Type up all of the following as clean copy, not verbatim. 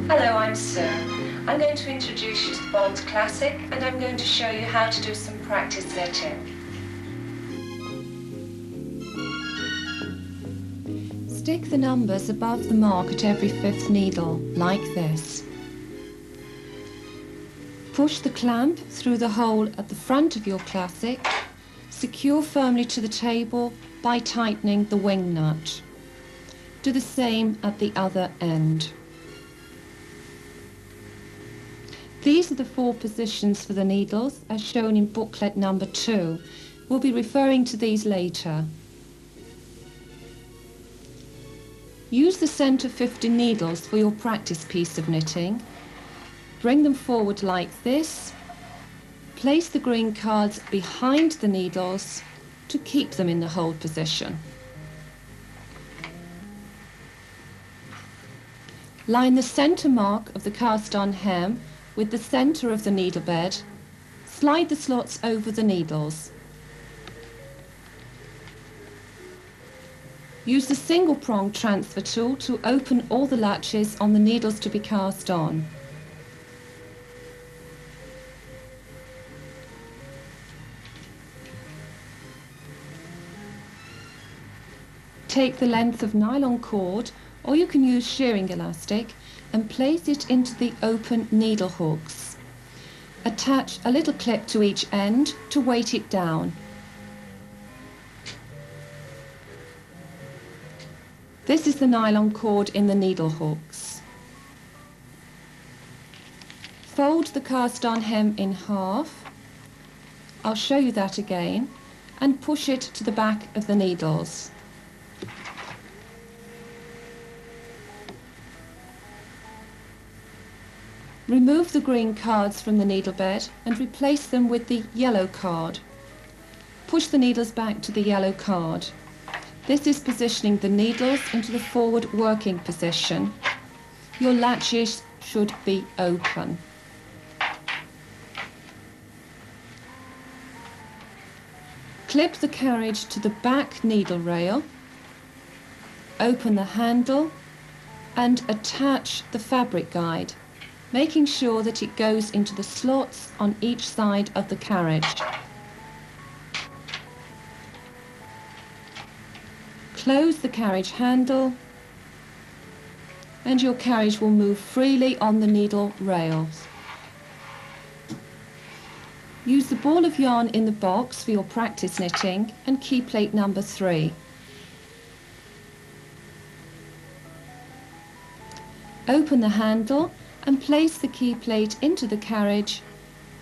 Hello, I'm Sue. I'm going to introduce you to the Bond Classic, and I'm going to show you how to do some practice knitting. Stick the numbers above the mark at every fifth needle, like this. Push the clamp through the hole at the front of your classic. Secure firmly to the table by tightening the wing nut. Do the same at the other end. These are the 4 positions for the needles as shown in booklet number 2. We'll be referring to these later. Use the centre 50 needles for your practice piece of knitting. Bring them forward like this. Place the green cards behind the needles to keep them in the hold position. Line the centre mark of the cast-on hem with the centre of the needle bed. Slide the slots over the needles. Use the single prong transfer tool to open all the latches on the needles to be cast on. Take the length of nylon cord, or you can use shearing elastic, and place it into the open needle hooks. Attach a little clip to each end to weight it down. This is the nylon cord in the needle hooks. Fold the cast-on hem in half. I'll show you that again, and push it to the back of the needles. Remove the green cards from the needle bed and replace them with the yellow card. Push the needles back to the yellow card. This is positioning the needles into the forward working position. Your latches should be open. Clip the carriage to the back needle rail. Open the handle and attach the fabric guide, making sure that it goes into the slots on each side of the carriage. Close the carriage handle and your carriage will move freely on the needle rails. Use the ball of yarn in the box for your practice knitting and key plate number 3. Open the handle and place the key plate into the carriage,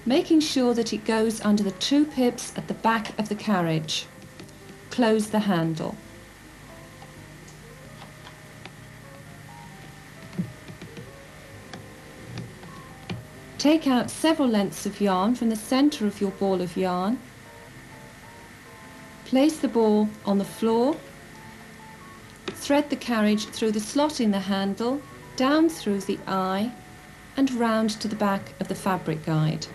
making sure that it goes under the 2 pips at the back of the carriage. Close the handle. Take out several lengths of yarn from the centre of your ball of yarn. Place the ball on the floor. Thread the carriage through the slot in the handle, down through the eye, and round to the back of the fabric guide.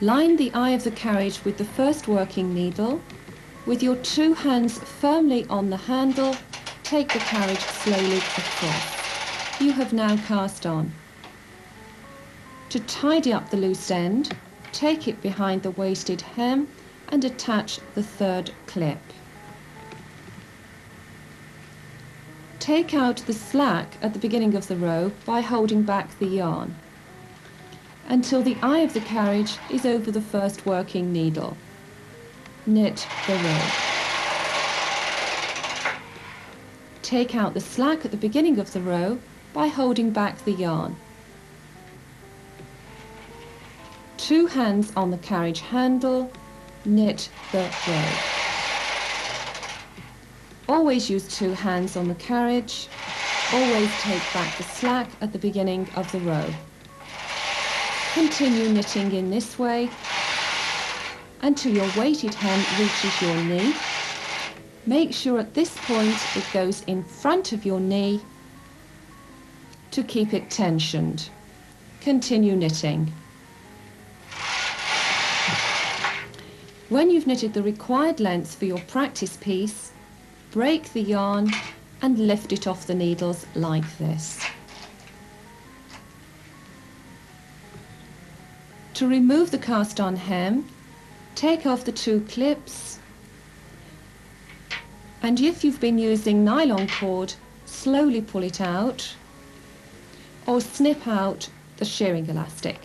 Line the eye of the carriage with the first working needle. With your 2 hands firmly on the handle, take the carriage slowly across. You have now cast on. To tidy up the loose end, take it behind the waisted hem and attach the 3rd clip. Take out the slack at the beginning of the row by holding back the yarn until the eye of the carriage is over the first working needle. knit the row. Take out the slack at the beginning of the row by holding back the yarn. 2 hands on the carriage handle, knit the row. Always use 2 hands on the carriage. Always take back the slack at the beginning of the row. Continue knitting in this way until your weighted hem reaches your knee. Make sure at this point it goes in front of your knee to keep it tensioned. Continue knitting. When you've knitted the required length for your practice piece, break the yarn and lift it off the needles like this. To remove the cast on hem, take off the 2 clips, and if you've been using nylon cord, slowly pull it out or snip out the shearing elastic.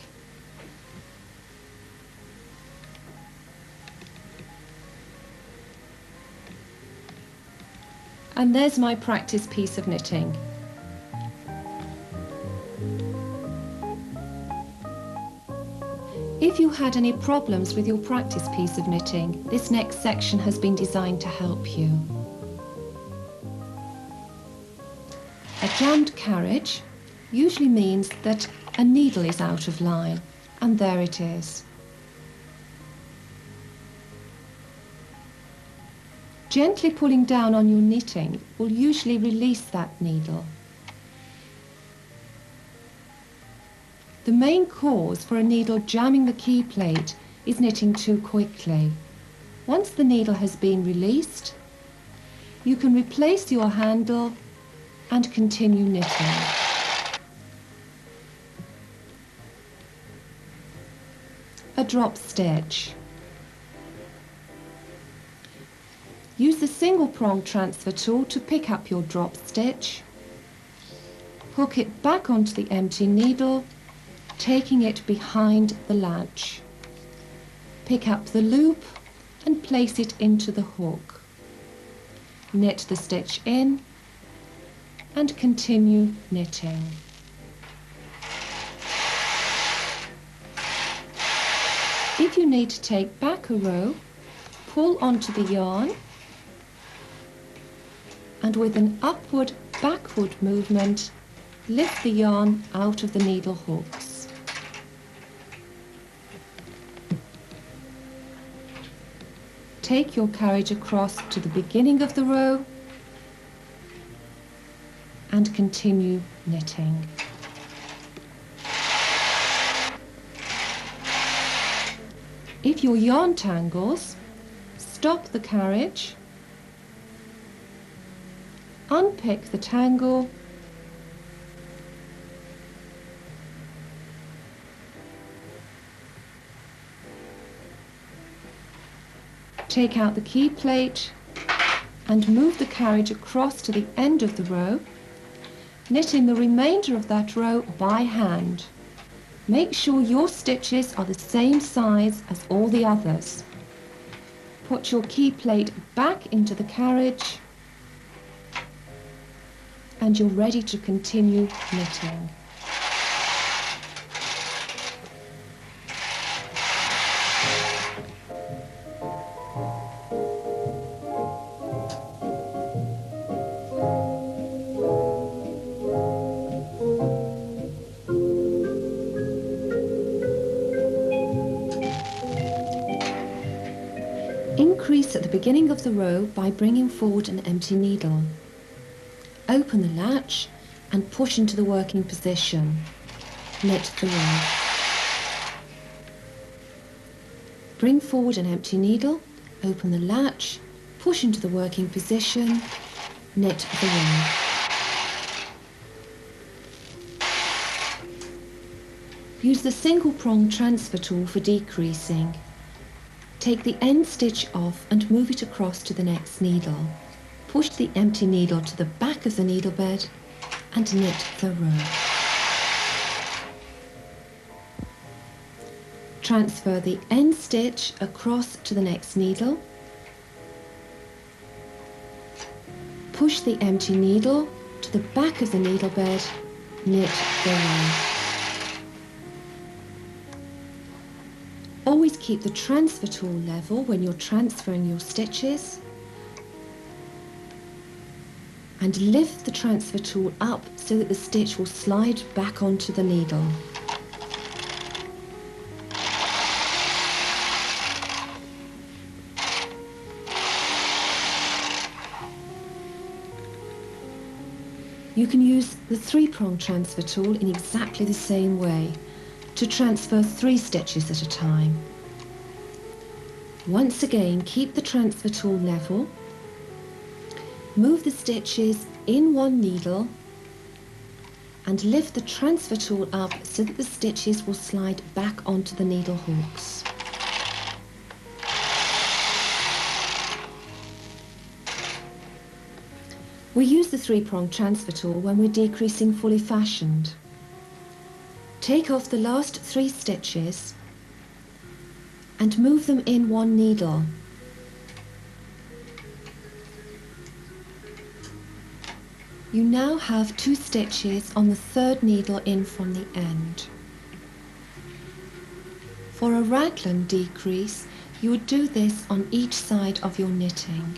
And there's my practice piece of knitting. If you had any problems with your practice piece of knitting, this next section has been designed to help you. A jammed carriage usually means that a needle is out of line, and there it is. Gently pulling down on your knitting will usually release that needle. The main cause for a needle jamming the key plate is knitting too quickly. Once the needle has been released, you can replace your handle and continue knitting. A drop stitch. Use the single prong transfer tool to pick up your drop stitch. Hook it back onto the empty needle, taking it behind the latch. Pick up the loop and place it into the hook. Knit the stitch in and continue knitting. If you need to take back a row, pull onto the yarn and with an upward-backward movement, lift the yarn out of the needle hooks. Take your carriage across to the beginning of the row and continue knitting. If your yarn tangles, stop the carriage, unpick the tangle, take out the key plate and move the carriage across to the end of the row, knitting the remainder of that row by hand. Make sure your stitches are the same size as all the others. Put your key plate back into the carriage and you're ready to continue knitting. Increase at the beginning of the row by bringing forward an empty needle. Open the latch and push into the working position. Knit the row. Bring forward an empty needle, open the latch, push into the working position, knit the row. Use the single prong transfer tool for decreasing. Take the end stitch off and move it across to the next needle. Push the empty needle to the back of the needle bed and knit the row. Transfer the end stitch across to the next needle push the empty needle to the back of the needle bed, knit the row. Always keep the transfer tool level when you're transferring your stitches, and lift the transfer tool up so that the stitch will slide back onto the needle. You can use the 3-prong transfer tool in exactly the same way to transfer 3 stitches at a time. Once again, keep the transfer tool level, move the stitches in one needle and lift the transfer tool up so that the stitches will slide back onto the needle hooks. We use the 3-prong transfer tool when we're decreasing fully fashioned. Take off the last 3 stitches and move them in one needle. You now have 2 stitches on the 3rd needle in from the end. For a raglan decrease, you would do this on each side of your knitting.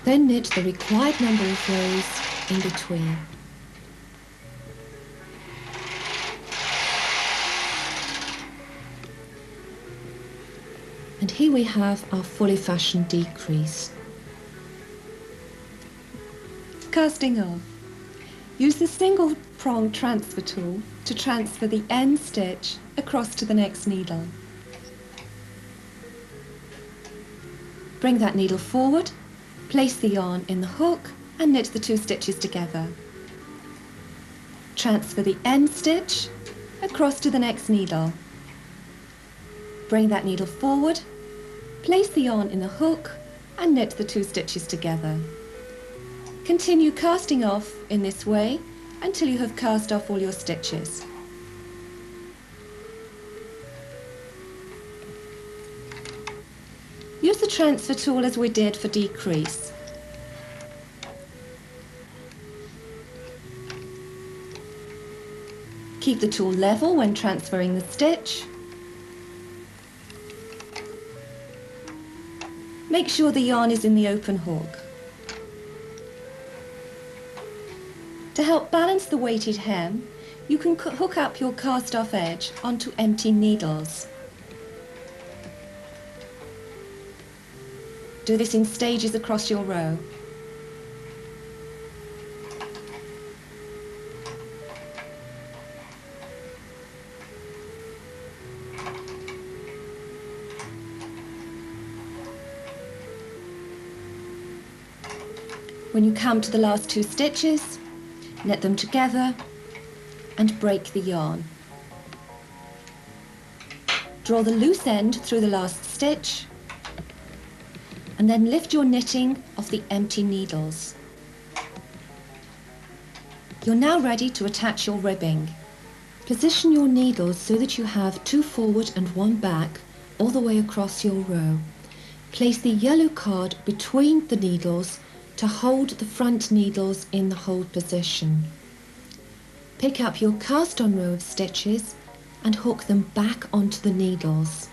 Then knit the required number of rows in between. And here we have our fully fashioned decrease. Casting off. Use the single prong transfer tool to transfer the end stitch across to the next needle. Bring that needle forward, place the yarn in the hook and knit the 2 stitches together. Transfer the end stitch across to the next needle. Bring that needle forward, place the yarn in the hook and knit the 2 stitches together. Continue casting off in this way until you have cast off all your stitches. Use the transfer tool as we did for decrease. Keep the tool level when transferring the stitch. Make sure the yarn is in the open hook. To help balance the weighted hem, you can hook up your cast-off edge onto empty needles. Do this in stages across your row. When you come to the last 2 stitches, knit them together and break the yarn. Draw the loose end through the last stitch and then lift your knitting off the empty needles. You're now ready to attach your ribbing. Position your needles so that you have 2 forward and 1 back all the way across your row. Place the yellow card between the needles to hold the front needles in the hold position. Pick up your cast on row of stitches and hook them back onto the needles.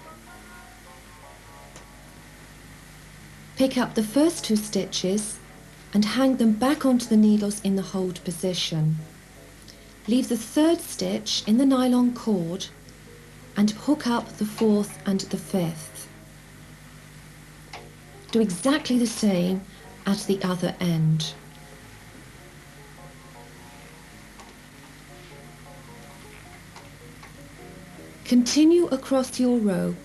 Pick up the first 2 stitches and hang them back onto the needles in the hold position. Leave the 3rd stitch in the nylon cord and hook up the 4th and the 5th. Do exactly the same at the other end. Continue across your row,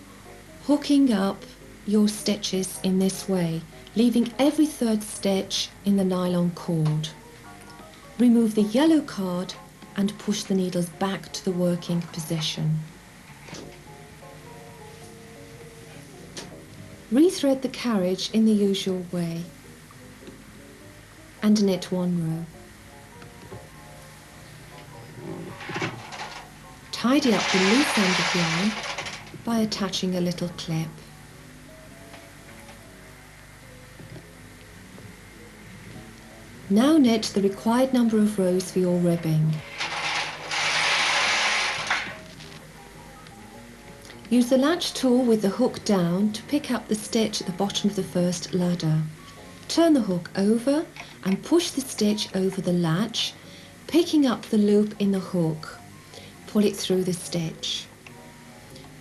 hooking up your stitches in this way, leaving every 3rd stitch in the nylon cord. Remove the yellow card and push the needles back to the working position. Rethread the carriage in the usual way and knit 1 row. Tidy up the loose end of yarn by attaching a little clip. Now knit the required number of rows for your ribbing. Use the latch tool with the hook down to pick up the stitch at the bottom of the first ladder. Turn the hook over and push the stitch over the latch, picking up the loop in the hook. Pull it through the stitch.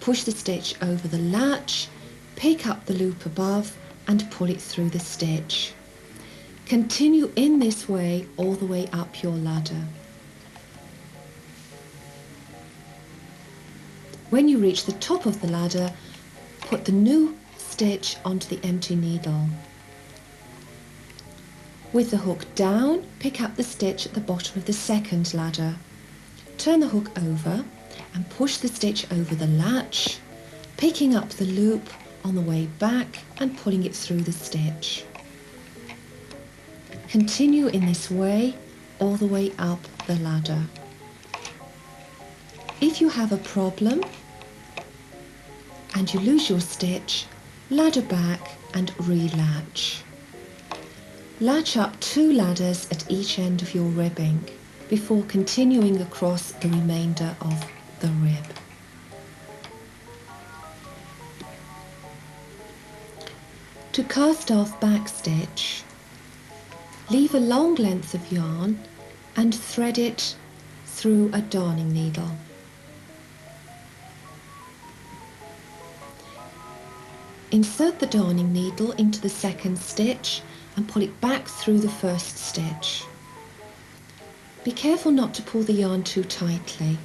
Push the stitch over the latch, pick up the loop above and pull it through the stitch. Continue in this way all the way up your ladder. When you reach the top of the ladder, put the new stitch onto the empty needle. With the hook down, pick up the stitch at the bottom of the second ladder. Turn the hook over and push the stitch over the latch, picking up the loop on the way back and pulling it through the stitch. Continue in this way all the way up the ladder. If you have a problem and you lose your stitch, ladder back and re-latch. Latch up 2 ladders at each end of your ribbing before continuing across the remainder of the rib. To cast off back stitch, leave a long length of yarn and thread it through a darning needle. Insert the darning needle into the second stitch and pull it back through the first stitch. Be careful not to pull the yarn too tightly.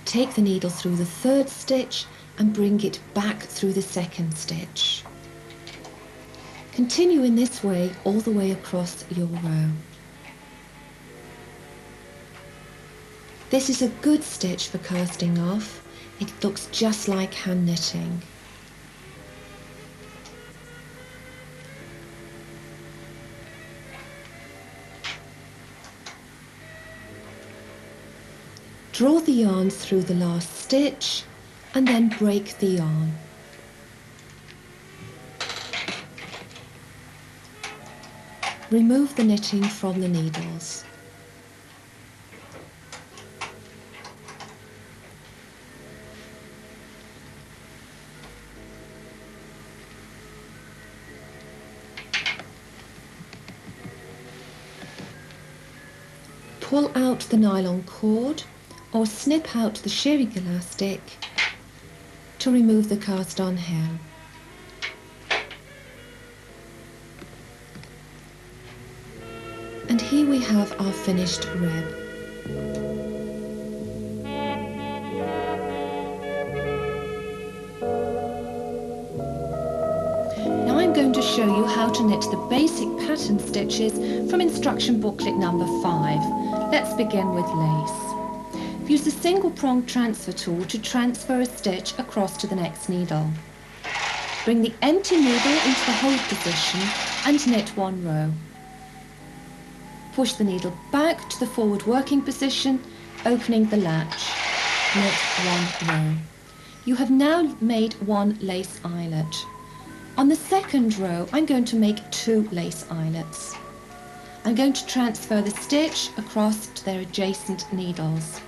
Take the needle through the third stitch and bring it back through the second stitch. Continue in this way all the way across your row. This is a good stitch for casting off. It looks just like hand knitting. Draw the yarn through the last stitch and then break the yarn. Remove the knitting from the needles. Pull out the nylon cord or snip out the shearing elastic to remove the cast on hem. And here we have our finished rib. Now I'm going to show you how to knit the basic pattern stitches from instruction booklet number 5. Let's begin with lace. Use the single prong transfer tool to transfer a stitch across to the next needle. Bring the empty needle into the hold position and knit 1 row. Push the needle back to the forward working position, opening the latch. Knit 1 row. You have now made 1 lace eyelet. On the second row, I'm going to make 2 lace eyelets. I'm going to transfer the stitch across to their adjacent needles.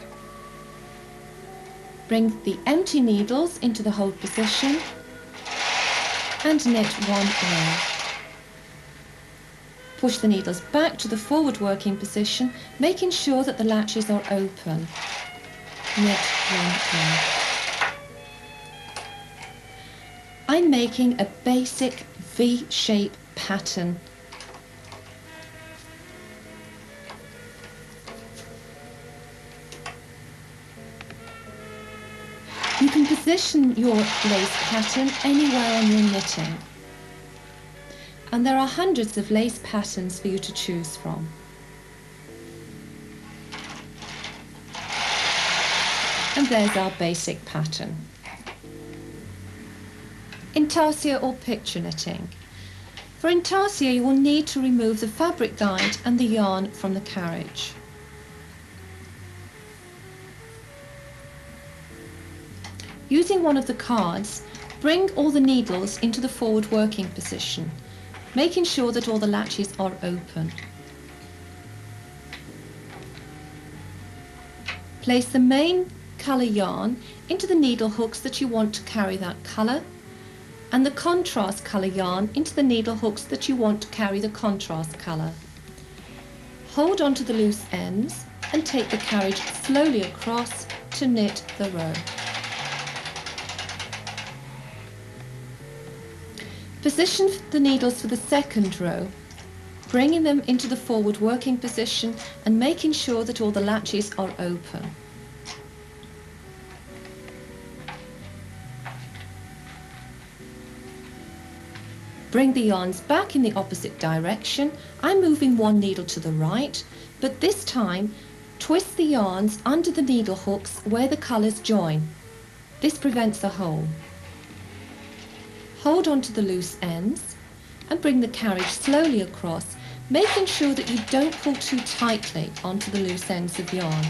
Bring the empty needles into the hold position and knit 1 row. Push the needles back to the forward working position, making sure that the latches are open. Knit 1 row. I'm making a basic V-shape pattern. You can position your lace pattern anywhere on your knitting. And there are hundreds of lace patterns for you to choose from. And there's our basic pattern. Intarsia or picture knitting. For intarsia, you will need to remove the fabric guide and the yarn from the carriage. Using one of the cards, bring all the needles into the forward working position, making sure that all the latches are open. Place the main colour yarn into the needle hooks that you want to carry that colour, and the contrast colour yarn into the needle hooks that you want to carry the contrast colour. Hold on to the loose ends and take the carriage slowly across to knit the row. Position the needles for the second row, bringing them into the forward working position and making sure that all the latches are open. Bring the yarns back in the opposite direction. I'm moving one needle to the right, but this time twist the yarns under the needle hooks where the colours join. This prevents a hole. Hold on to the loose ends and bring the carriage slowly across, making sure that you don't pull too tightly onto the loose ends of yarn.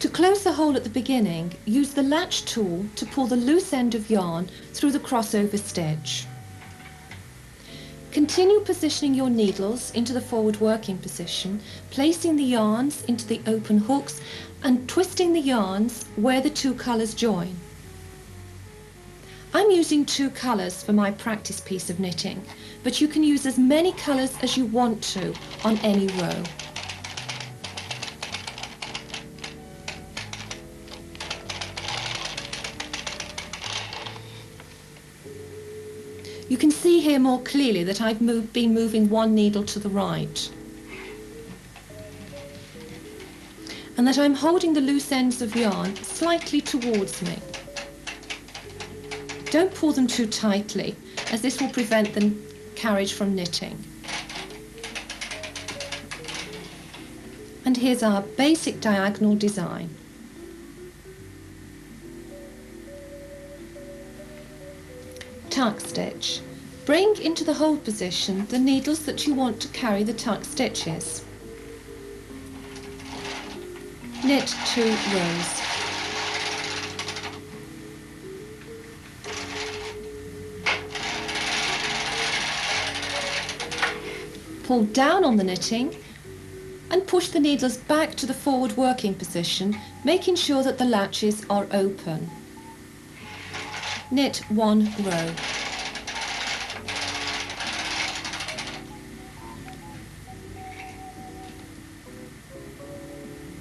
To close the hole at the beginning, use the latch tool to pull the loose end of yarn through the crossover stitch. Continue positioning your needles into the forward working position, placing the yarns into the open hooks and twisting the yarns where the two colours join. I'm using 2 colours for my practice piece of knitting, but you can use as many colours as you want to on any row. You can see here more clearly that I've been moving one needle to the right, and that I'm holding the loose ends of yarn slightly towards me. Don't pull them too tightly, as this will prevent the carriage from knitting. And here's our basic diagonal design. Tuck stitch. Bring into the hold position the needles that you want to carry the tuck stitches. Knit 2 rows. Pull down on the knitting and push the needles back to the forward working position, making sure that the latches are open. Knit 1 row.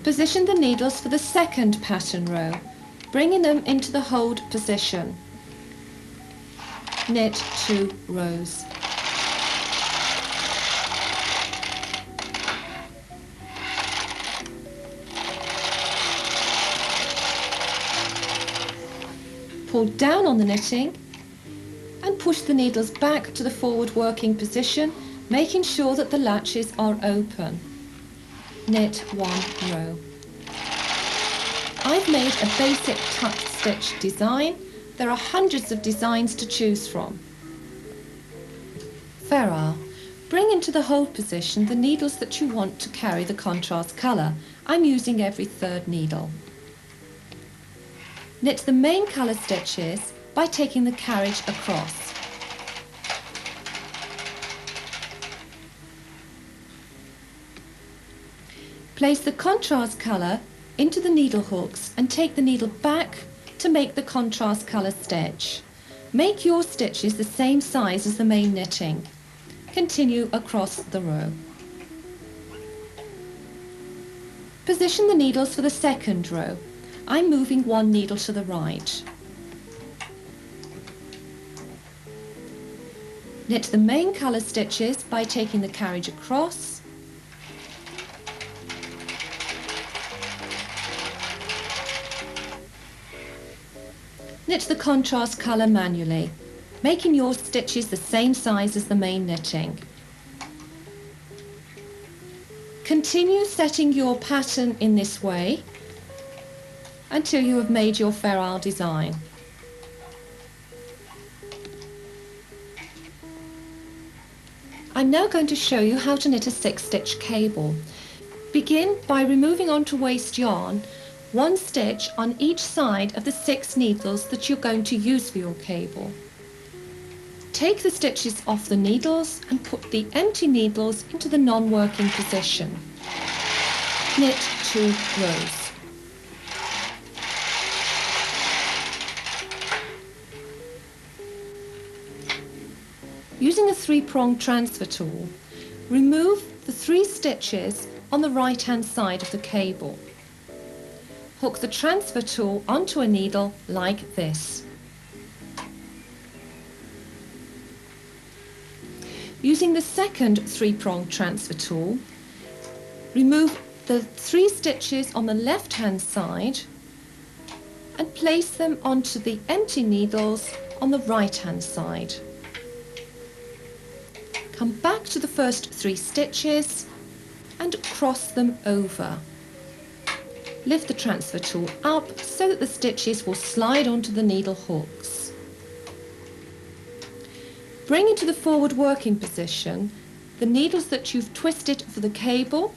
Position the needles for the second pattern row, bringing them into the hold position. Knit 2 rows. Pull down on the knitting and push the needles back to the forward working position, making sure that the latches are open. Knit 1 row. I've made a basic tuck stitch design. There are hundreds of designs to choose from. Ferrule. Bring into the hold position the needles that you want to carry the contrast colour. I'm using every 3rd needle. Knit the main colour stitches by taking the carriage across. Place the contrast colour into the needle hooks and take the needle back to make the contrast colour stitch. Make your stitches the same size as the main knitting. Continue across the row. Position the needles for the second row. I'm moving one needle to the right. Knit the main colour stitches by taking the carriage across. Knit the contrast colour manually, making your stitches the same size as the main knitting. Continue setting your pattern in this way until you have made your ferrule design. I'm now going to show you how to knit a 6-stitch cable. Begin by removing onto waste yarn 1 stitch on each side of the 6 needles that you're going to use for your cable. Take the stitches off the needles and put the empty needles into the non-working position. Knit 2 rows. Using a 3-pronged transfer tool, remove the 3 stitches on the right-hand side of the cable. Hook the transfer tool onto a needle like this. Using the second 3-pronged transfer tool, remove the 3 stitches on the left-hand side and place them onto the empty needles on the right-hand side. Come back to the first 3 stitches and cross them over. Lift the transfer tool up so that the stitches will slide onto the needle hooks. Bring into the forward working position the needles that you've twisted for the cable,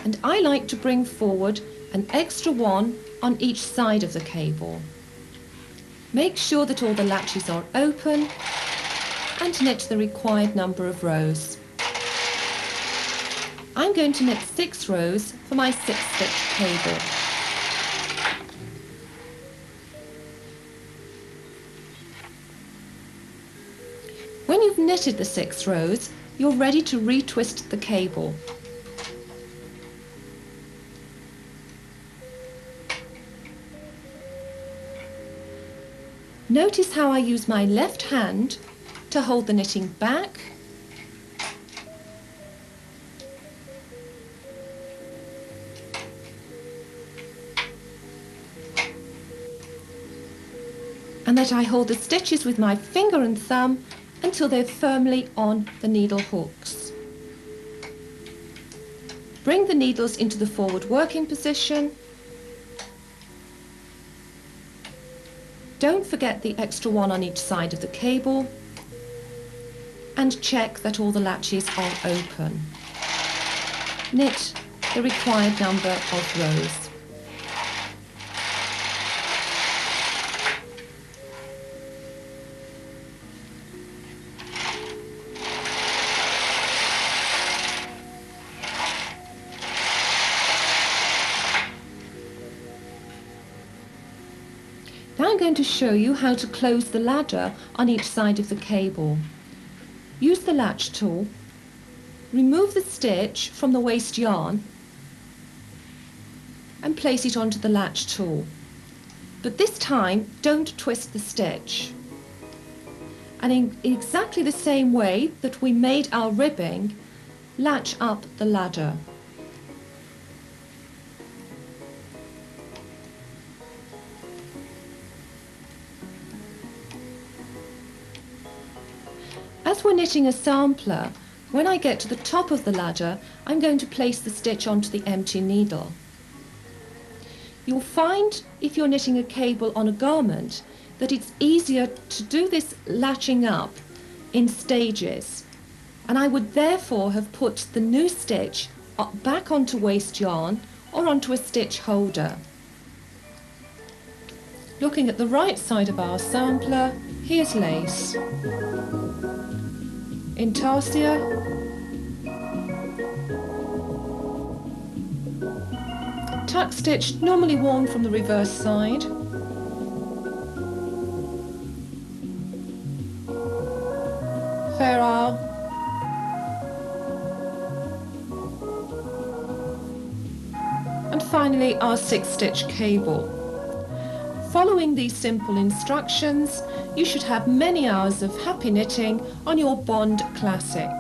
and I like to bring forward an extra one on each side of the cable. Make sure that all the latches are open and knit the required number of rows. I'm going to knit 6 rows for my 6-stitch cable. When you've knitted the 6 rows, you're ready to retwist the cable. Notice how I use my left hand to hold the knitting back and that I hold the stitches with my finger and thumb until they're firmly on the needle hooks. Bring the needles into the forward working position. Don't forget the extra one on each side of the cable, and check that all the latches are open. Knit the required number of rows. Now I'm going to show you how to close the ladder on each side of the cable. Use the latch tool, remove the stitch from the waste yarn and place it onto the latch tool. But this time, don't twist the stitch. And in exactly the same way that we made our ribbing, latch up the ladder. As we're knitting a sampler, when I get to the top of the ladder, I'm going to place the stitch onto the empty needle. You'll find, if you're knitting a cable on a garment, that it's easier to do this latching up in stages, and I would therefore have put the new stitch back onto waste yarn or onto a stitch holder. Looking at the right side of our sampler, here's lace. Intarsia, tuck stitch normally worn from the reverse side, ferrule, and finally our 6-stitch cable. Following these simple instructions, you should have many hours of happy knitting on your Bond Classic.